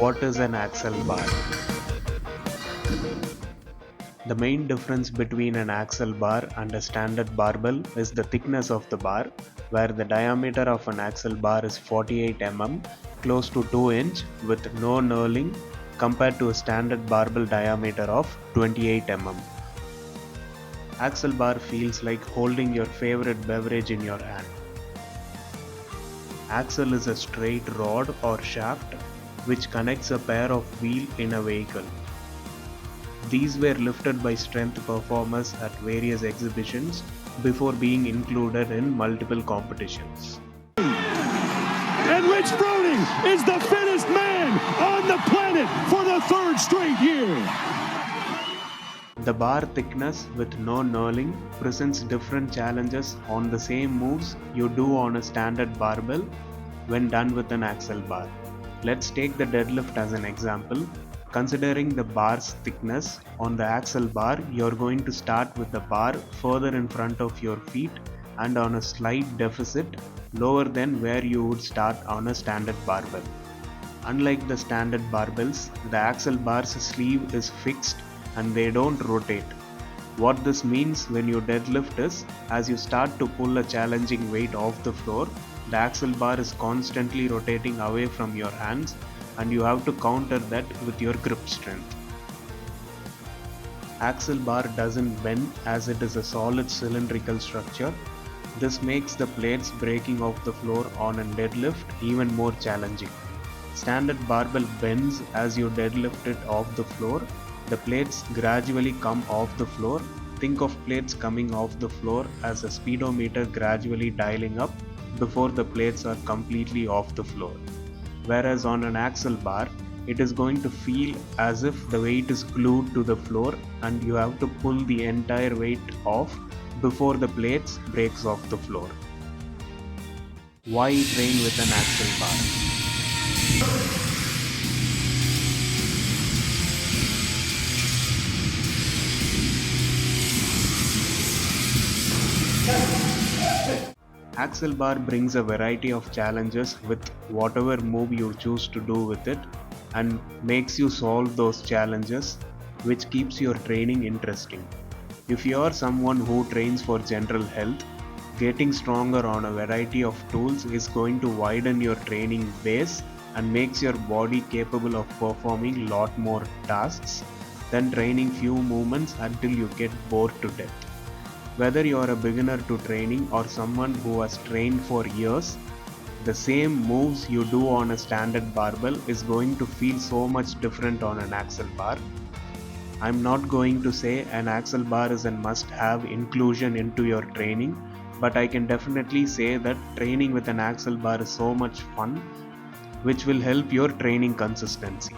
What is an axle bar? The main difference between an axle bar and a standard barbell is the thickness of the bar, where the diameter of an axle bar is 48 mm, close to 2 inch with no knurling, compared to a standard barbell diameter of 28 mm. Axle bar feels like holding your favorite beverage in your hand. Axle is a straight rod or shaft which connects a pair of wheels in a vehicle. These were lifted by strength performers at various exhibitions before being included in multiple competitions. And Rich Brody is the fittest man on the planet for the third straight year. The bar thickness with no knurling presents different challenges on the same moves you do on a standard barbell when done with an axle bar. Let's take the deadlift as an example. Considering the bar's thickness, on the axle bar you're going to start with the bar further in front of your feet and on a slight deficit lower than where you would start on a standard barbell. Unlike the standard barbells, the axle bar's sleeve is fixed and they don't rotate. What this means when you deadlift is, as you start to pull a challenging weight off the floor, the axle bar is constantly rotating away from your hands and you have to counter that with your grip strength. Axle bar doesn't bend as it is a solid cylindrical structure. This makes the plates breaking off the floor on a deadlift even more challenging. Standard barbell bends as you deadlift it off the floor. The plates gradually come off the floor. Think of plates coming off the floor as a speedometer gradually dialing up before the plates are completely off the floor. Whereas on an axle bar, it is going to feel as if the weight is glued to the floor and you have to pull the entire weight off before the plates breaks off the floor. Why train with an axle bar? Axle bar brings a variety of challenges with whatever move you choose to do with it and makes you solve those challenges, which keeps your training interesting. If you are someone who trains for general health, getting stronger on a variety of tools is going to widen your training base and makes your body capable of performing lot more tasks than training few movements until you get bored to death. Whether you are a beginner to training or someone who has trained for years, the same moves you do on a standard barbell is going to feel so much different on an axle bar. I'm not going to say an axle bar is a must-have inclusion into your training, but I can definitely say that training with an axle bar is so much fun, which will help your training consistency.